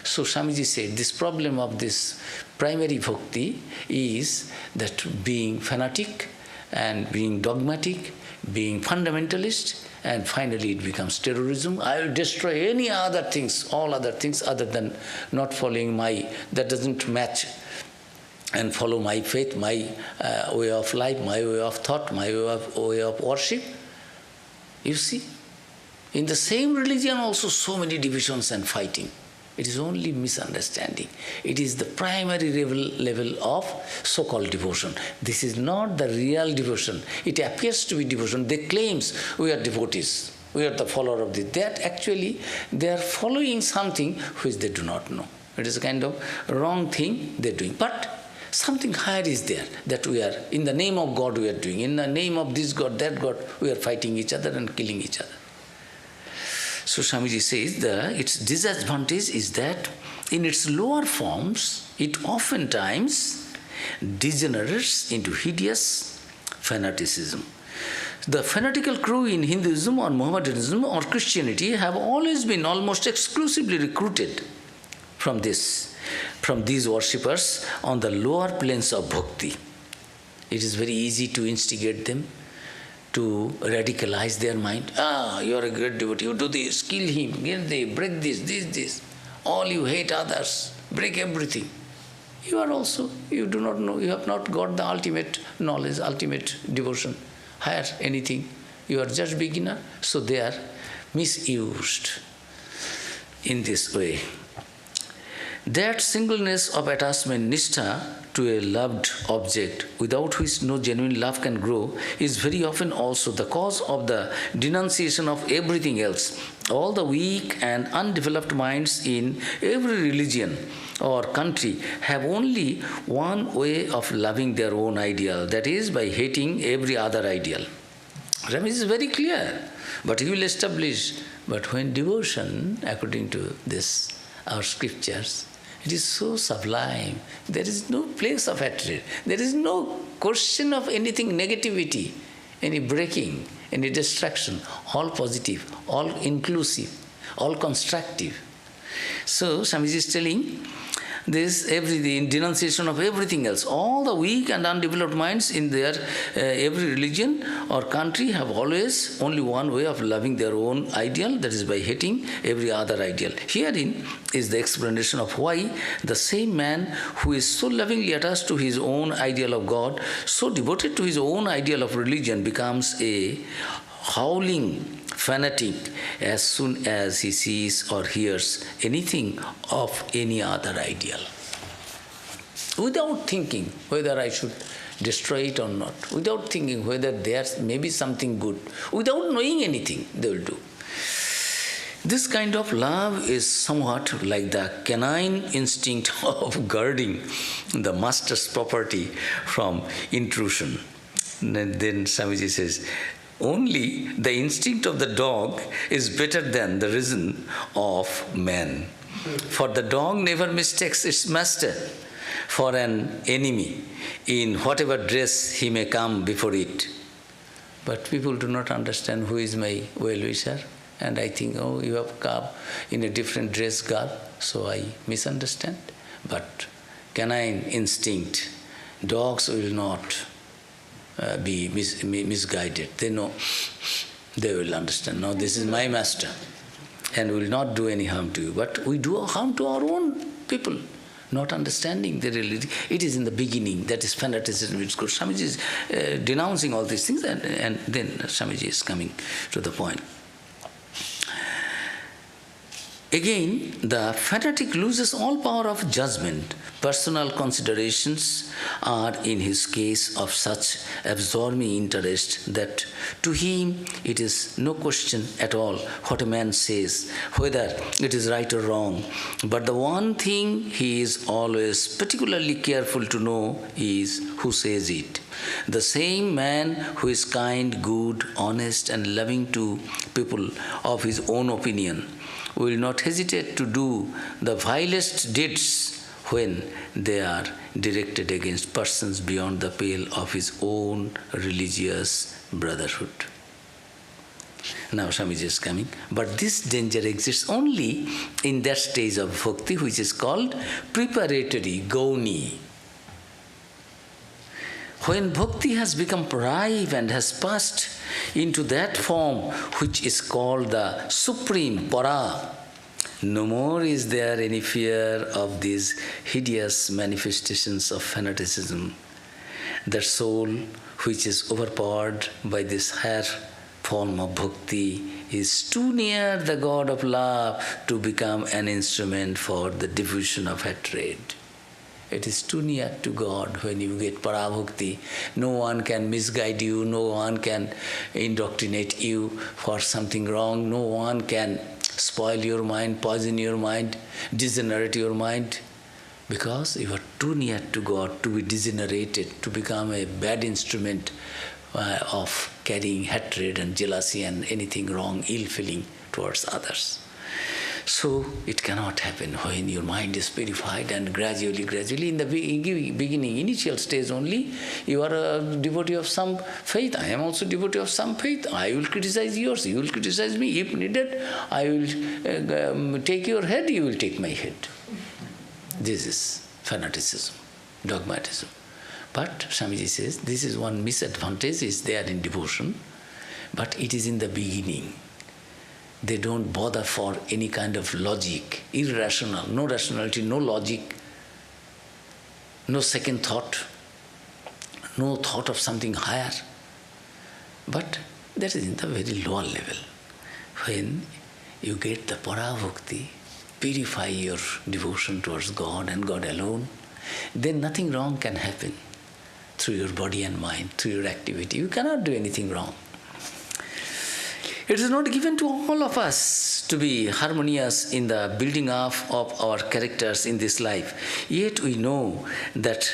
So Swamiji said, this problem of this primary bhakti is that being fanatic and being dogmatic, being fundamentalist, and finally it becomes terrorism. I will destroy any other things, all other things other than not following that doesn't match, and follow my faith, my way of life, my way of thought, my way of worship. You see, in the same religion also so many divisions and fighting. It is only misunderstanding. It is the primary level of so-called devotion. This is not the real devotion. It appears to be devotion. They claims we are devotees, we are the follower of this. That actually they are following something which they do not know. It is a kind of wrong thing they are doing. But something higher is there, that we are, in the name of God we are doing, in the name of this God, that God, we are fighting each other and killing each other. So Swamiji says its disadvantage is that in its lower forms, it oftentimes degenerates into hideous fanaticism. The fanatical crew in Hinduism or Mohammedanism or Christianity have always been almost exclusively recruited from these worshippers on the lower planes of bhakti. It is very easy to instigate them, to radicalize their mind. You are a great devotee, you do this, kill him, break this. All you hate others, break everything. You do not know, you have not got the ultimate knowledge, ultimate devotion, higher anything. You are just beginner, so they are misused in this way. That singleness of attachment, nishtha, to a loved object, without which no genuine love can grow, is very often also the cause of the denunciation of everything else. All the weak and undeveloped minds in every religion or country have only one way of loving their own ideal, that is by hating every other ideal. Rami is very clear, but he will establish But when devotion, according to this, our scriptures, it is so sublime. There is no place of hatred. There is no question of anything negativity, any breaking, any destruction. All positive, all inclusive, all constructive. So Swamiji is telling this every denunciation of everything else. All the weak and undeveloped minds in their every religion or country have always only one way of loving their own ideal, that is by hating every other ideal. Herein is the explanation of why the same man who is so lovingly attached to his own ideal of God, so devoted to his own ideal of religion, becomes a howling fanatic as soon as he sees or hears anything of any other ideal. Without thinking whether I should destroy it or not, without thinking whether there may be something good, without knowing anything, they will do. This kind of love is somewhat like the canine instinct of guarding the master's property from intrusion. And then Swamiji says, only the instinct of the dog is better than the reason of man. For the dog never mistakes its master for an enemy in whatever dress he may come before it. But people do not understand who is my well-wisher, and I think, oh, you have come in a different dress garb, so I misunderstand. But canine instinct, dogs will not be misguided. They know, they will understand. Now this is my master and will not do any harm to you. But we do harm to our own people, not understanding the reality. It is in the beginning, that is fanaticism. It's good. Swamiji is denouncing all these things, and then Swamiji is coming to the point. Again, the fanatic loses all power of judgment. Personal considerations are, in his case, of such absorbing interest that to him it is no question at all what a man says, whether it is right or wrong. But the one thing he is always particularly careful to know is who says it. The same man who is kind, good, honest, and loving to people of his own opinion will not hesitate to do the vilest deeds when they are directed against persons beyond the pale of his own religious brotherhood. Now Swamiji is coming. But this danger exists only in that stage of bhakti which is called preparatory, gauni. When bhakti has become ripe and has passed into that form which is called the supreme para, no more is there any fear of these hideous manifestations of fanaticism. The soul which is overpowered by this higher form of bhakti is too near the God of love to become an instrument for the diffusion of hatred. It is too near to God when you get parabhakti. No one can misguide you, no one can indoctrinate you for something wrong, no one can spoil your mind, poison your mind, degenerate your mind, because you are too near to God to be degenerated, to become a bad instrument of carrying hatred and jealousy and anything wrong, ill feeling towards others. So it cannot happen when your mind is purified, and gradually, in the beginning, initial stage only, you are a devotee of some faith. I am also devotee of some faith. I will criticize yours, you will criticize me. If needed, I will take your head, you will take my head. This is fanaticism, dogmatism. But Swamiji says, this is one misadvantage is there in devotion, but it is in the beginning. They don't bother for any kind of logic, irrational, no rationality, no logic, no second thought, no thought of something higher. But that is in the very lower level. When you get the parabhakti, purify your devotion towards God and God alone, then nothing wrong can happen through your body and mind, through your activity. You cannot do anything wrong. It is not given to all of us to be harmonious in the building up of our characters in this life. Yet we know that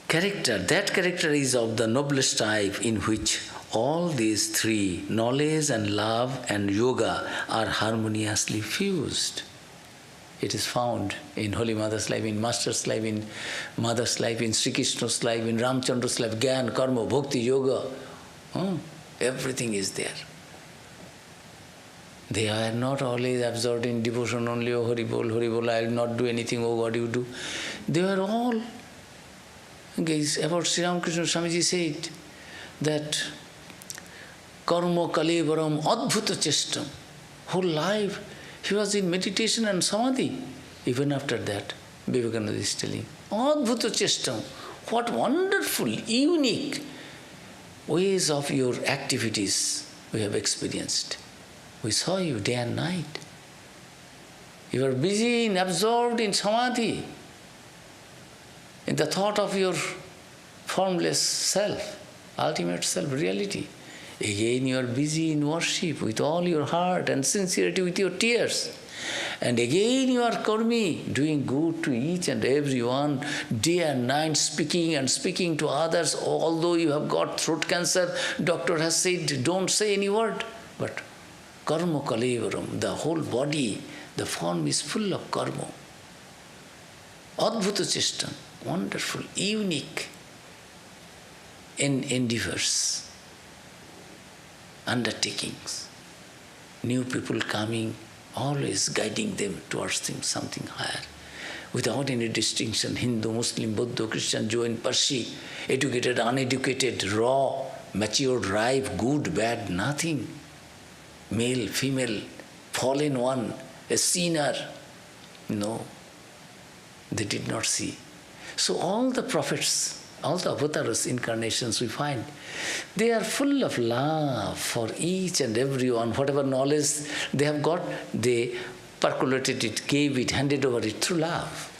character is of the noblest type, in which all these three, knowledge and love and yoga, are harmoniously fused. It is found in Holy Mother's life, in Master's life, in Mother's life, in Sri Krishna's life, in Ramchandra's life, Gyan, Karma, Bhakti, Yoga. Everything is there. They are not always absorbed in devotion only, oh Haribol, I will not do anything, oh what you do. They are all engaged. About Sri Ramakrishna Swamiji said that karma kalevaram adbhuta chestam. Whole life he was in meditation and samadhi. Even after that, Vivekananda is telling, adbhuta chestam. What wonderful, unique ways of your activities we have experienced. We saw you day and night. You are busy and absorbed in samadhi, in the thought of your formless self, ultimate self, reality. Again you are busy in worship with all your heart and sincerity with your tears. And again you are karmi, doing good to each and everyone, day and night, speaking and speaking to others. Although you have got throat cancer, doctor has said, don't say any word. But karma kalevaram, the whole body, the form is full of karma. Adbhuta chestam, wonderful, unique endeavors, undertakings, new people coming, always guiding them towards something higher, without any distinction, Hindu, Muslim, Buddha, Christian, Jain, Parsi, educated, uneducated, raw, matured, ripe, good, bad, nothing. Male, female, fallen one, a sinner. No, they did not see. So all the prophets, all the avatars, incarnations we find, they are full of love for each and everyone. Whatever knowledge they have got, they percolated it, gave it, handed over it through love.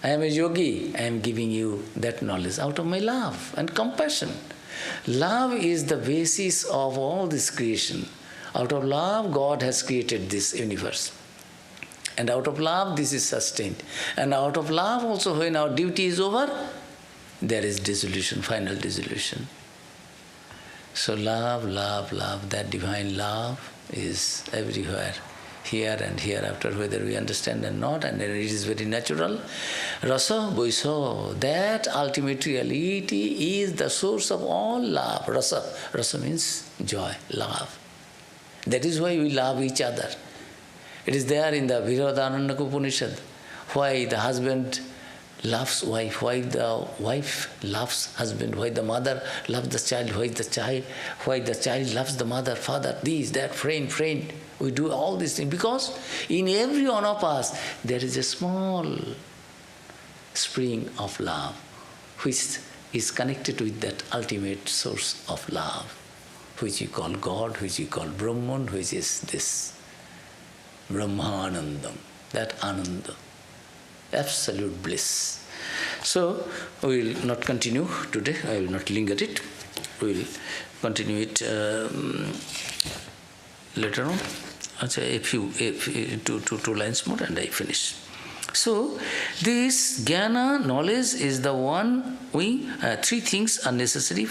I am a yogi, I am giving you that knowledge out of my love and compassion. Love is the basis of all this creation. Out of love, God has created this universe. And out of love, this is sustained. And out of love also, when our duty is over, there is dissolution, final dissolution. So love, love, love, that divine love is everywhere, here and hereafter, whether we understand or not, and it is very natural. Rasa, boiso, that ultimate reality is the source of all love. Rasa, rasa means joy, love. That is why we love each other. It is there in the Viravadananda Upanishad, why the husband loves wife, why the wife loves husband, why the mother loves the child, why the child loves the mother, father, this, that, friend. We do all these things because in every one of us there is a small spring of love which is connected with that ultimate source of love, which you call God, which you call Brahman, which is this Brahmanandam, that Ananda, absolute bliss. So we will not continue today, I will not linger it, we will continue it later on. Two lines more and I finish. So this jnana, knowledge, is the one three things are necessary.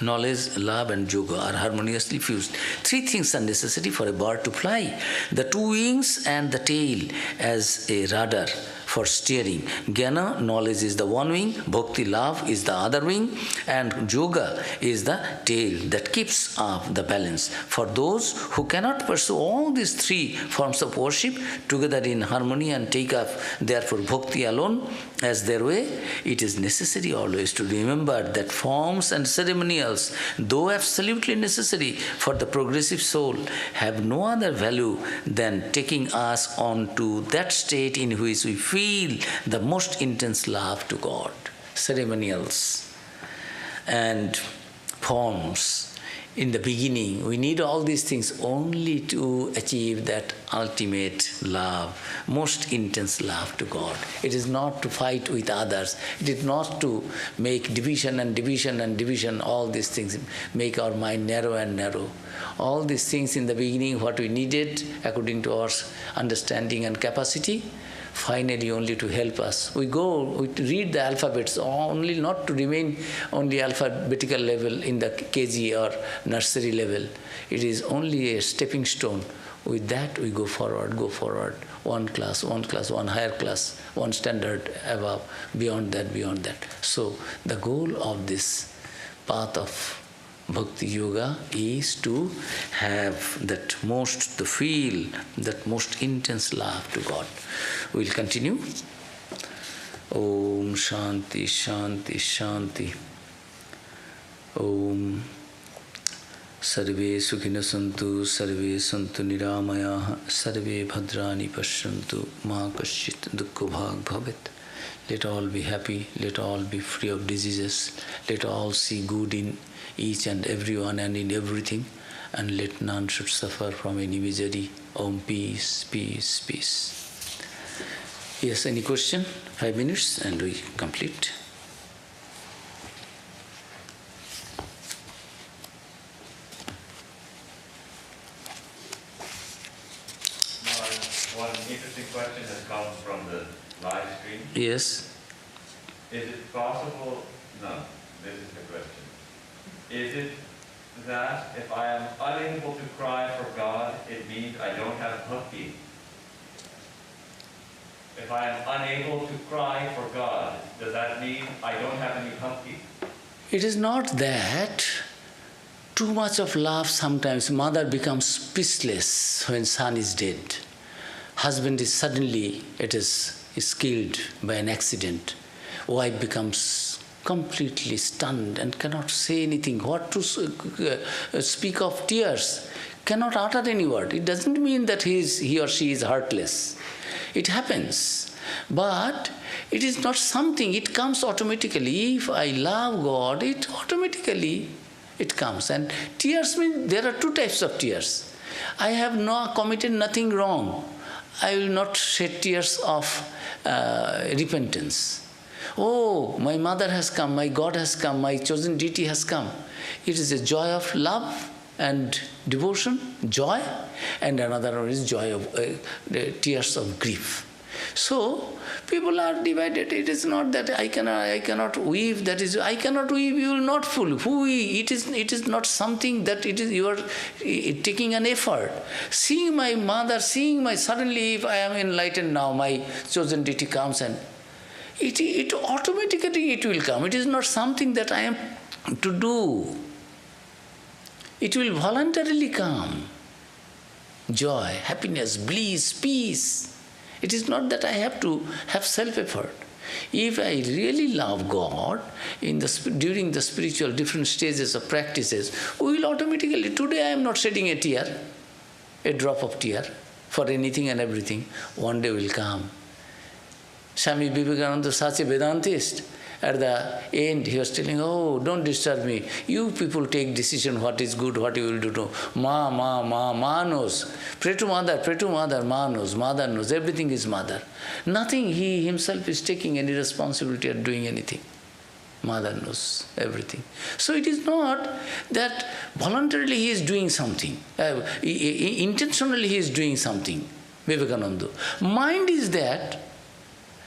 Knowledge, love and yoga are harmoniously fused. Three things are necessary for a bird to fly. The two wings and the tail as a rudder for steering. Jnana, knowledge, is the one wing, bhakti, love, is the other wing, and yoga is the tail that keeps up the balance. For those who cannot pursue all these three forms of worship together in harmony and take up therefore bhakti alone as their way, it is necessary always to remember that forms and ceremonials, though absolutely necessary for the progressive soul, have no other value than taking us on to that state in which we feel the most intense love to God. Ceremonials and forms. In the beginning, we need all these things only to achieve that ultimate love, most intense love to God. It is not to fight with others. It is not to make division and division and division. All these things make our mind narrow and narrow. All these things in the beginning, what we needed according to our understanding and capacity, finally only to help us. We read the alphabets only not to remain on the alphabetical level in the KG or nursery level. It is only a stepping stone. With that we go forward, one class, one higher class, one standard above, beyond that. So the goal of this path of Bhakti Yoga is to have that feel that most intense love to God. We'll continue. Om Shanti Shanti Shanti. Om Sarve Sukhina Santu, Sarve Santu Niramayaha, Sarve Bhadrani Pashyantu, Ma Kaschit Dukkha Bhag Bhavet. Let all be happy, let all be free of diseases, let all see good in each and everyone and in everything, and let none should suffer from any misery. Om, peace, peace, peace. Yes, any question? 5 minutes and we complete. One interesting question has come from the live stream. Yes. Is it possible, no, this is the question. Is it that if I am unable to cry for God, it means I don't have bhakti? If I am unable to cry for God, does that mean I don't have any bhakti? It is not that. Too much of love sometimes, mother becomes speechless when son is dead. Husband is suddenly, is killed by an accident. Wife becomes completely stunned and cannot say anything. What to speak of tears? Cannot utter any word. It doesn't mean that he or she is heartless. It happens. But it is not something, it comes automatically. If I love God, it automatically comes. And tears mean there are 2 types of tears. I have committed nothing wrong. I will not shed tears of repentance. Oh, my mother has come, my God has come, my chosen deity has come. It is a joy of love and devotion, joy, and another one is joy of tears of grief. So people are divided. It is not that I cannot weep. That is, I cannot weep. You will not fool. It is not something that you are taking an effort. Seeing my mother, suddenly if I am enlightened now, my chosen deity comes and it automatically it will come. It is not something that I am to do. It will voluntarily come. Joy, happiness, bliss, peace. It is not that I have to have self-effort. If I really love God, during the spiritual different stages of practices, we will automatically, today I am not shedding a tear, a drop of tear, for anything and everything. One day will come. Swami Vivekananda, such a Vedantist, at the end he was telling, oh, don't disturb me. You people take decision what is good, what you will do. No. Ma knows. Pray to mother, ma knows. Mother knows. Everything is mother. Nothing he himself is taking any responsibility of doing anything. Mother knows everything. So it is not that voluntarily he is doing something. Intentionally he is doing something. Vivekananda. Mind is that.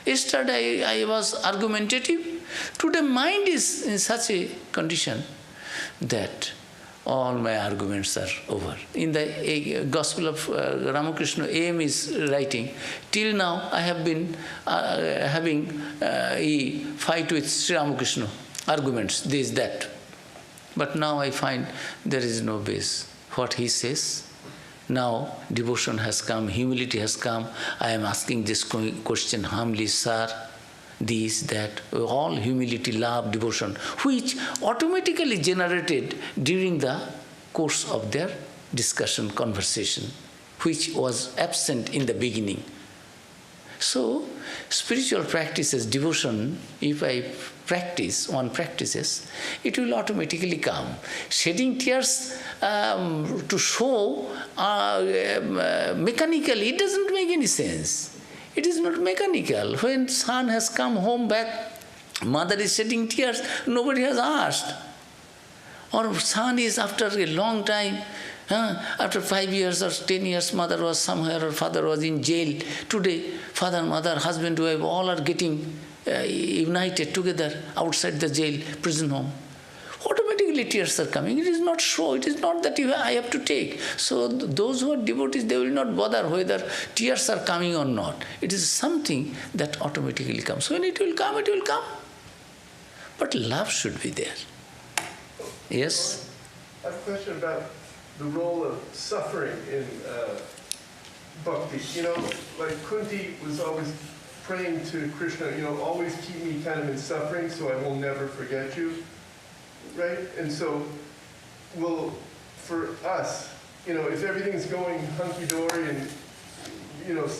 Yesterday I was argumentative. Today mind is in such a condition that all my arguments are over. In the Gospel of Ramakrishna, A.M. is writing, till now I have been having a fight with Sri Ramakrishna, arguments, this, that. But now I find there is no base. What he says, now devotion has come, humility has come. I am asking this question humbly, sir, this, that, all humility, love, devotion, which automatically generated during the course of their discussion, conversation, which was absent in the beginning. So, spiritual practices, devotion, if one practices, it will automatically come. Shedding tears to show mechanically, it doesn't make any sense. It is not mechanical. When son has come home back, mother is shedding tears, nobody has asked. Or son is after a long time After 5 years or 10 years, mother was somewhere or father was in jail. Today, father, mother, husband, wife, all are getting united together outside the jail, prison home. Automatically tears are coming. It is not so. It is not that I have to take. So those who are devotees, they will not bother whether tears are coming or not. It is something that automatically comes. When it will come, it will come. But love should be there. Yes? I have a question about the role of suffering in bhakti. Like Kunti was always praying to Krishna, always keep me kind of in suffering so I will never forget you. Right? And so, for us, if everything's going hunky-dory and,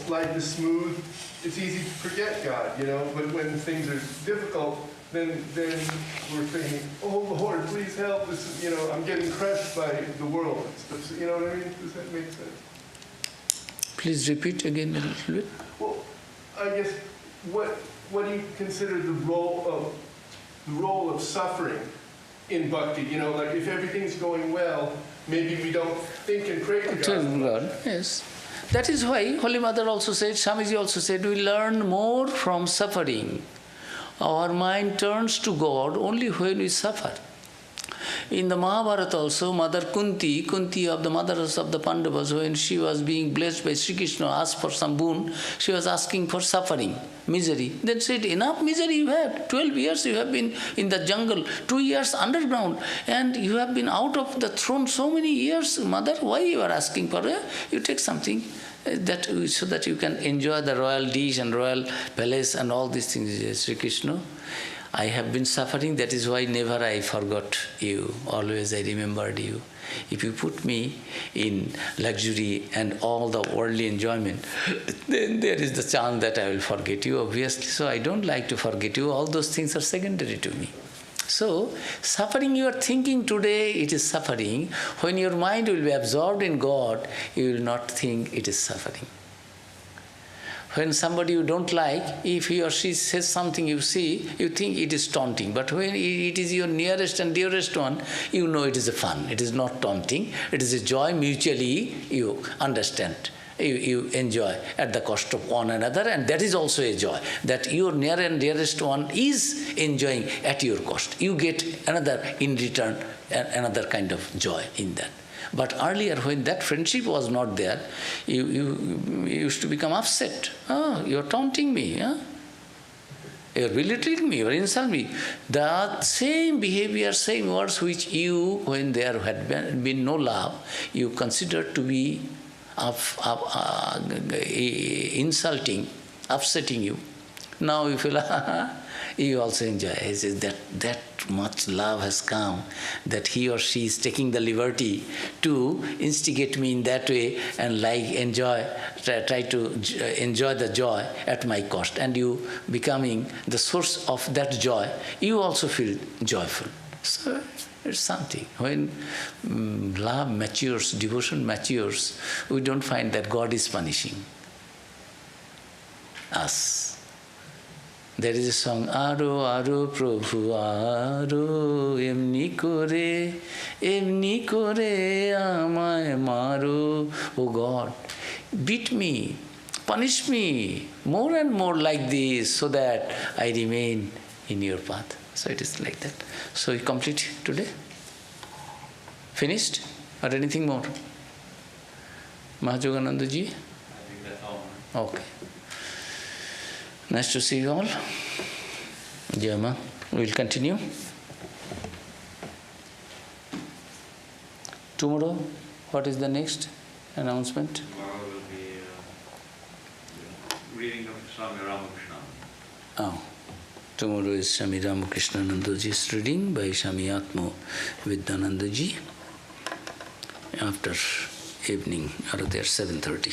life is smooth, it's easy to forget God, but when things are difficult, then we're thinking, oh Lord, please help, this is, I'm getting crushed by the world. You know what I mean? Does that make sense? Please repeat again a little bit. Well, I guess, what do you consider the role of suffering in bhakti? Like if everything's going well, maybe we don't think and pray to God. Yes. That is why Holy Mother also said, Swamiji also said, we learn more from suffering. Our mind turns to God only when we suffer. In the Mahabharata also, Mother Kunti of the mothers of the Pandavas, when she was being blessed by Sri Krishna, asked for some boon, she was asking for suffering, misery. Then said, enough misery you have. 12 years you have been in the jungle, 2 years underground, and you have been out of the throne so many years. Mother, why you are asking for it? You take something so that you can enjoy the royal dish and royal palace and all these things. Sri Krishna, I have been suffering, that is why never I forgot you. Always I remembered you. If you put me in luxury and all the worldly enjoyment, then there is the chance that I will forget you, obviously. So I don't like to forget you. All those things are secondary to me. So, suffering you are thinking today, it is suffering. When your mind will be absorbed in God, you will not think it is suffering. When somebody you don't like, if he or she says something you see, you think it is taunting. But when it is your nearest and dearest one, you know it is a fun. It is not taunting. It is a joy mutually you understand. You enjoy at the cost of one another, and that is also a joy, that your near and dearest one is enjoying at your cost. You get another in return, another kind of joy in that. But earlier, when that friendship was not there, you used to become upset. Oh, you're taunting me, huh? You're belittling me, you're insulting me. The same behavior, same words which you, when there had been no love, you considered to be insulting, upsetting you. Now you feel, you also enjoy. He says that much love has come, that he or she is taking the liberty to instigate me in that way and try to enjoy the joy at my cost. And you becoming the source of that joy, you also feel joyful. So it's something. When love matures, devotion matures, we don't find that God is punishing us. There is a song, Aro, Aro, Prabhu, Aro, Emni kore, amai maro. Oh God, beat me, punish me more and more like this so that I remain in your path. So it is like that. So you complete today? Finished? Or anything more? Mahajogananda ji? I think that's all. Okay. Nice to see you all. Jama, we will continue. Tomorrow, what is the next announcement? Tomorrow will be reading of Swami Ramakrishna. Oh. Tomorrow is Swami Ramakrishna Nandaji's reading by Swami Atma Vidyanandaji after evening, or there 7:30.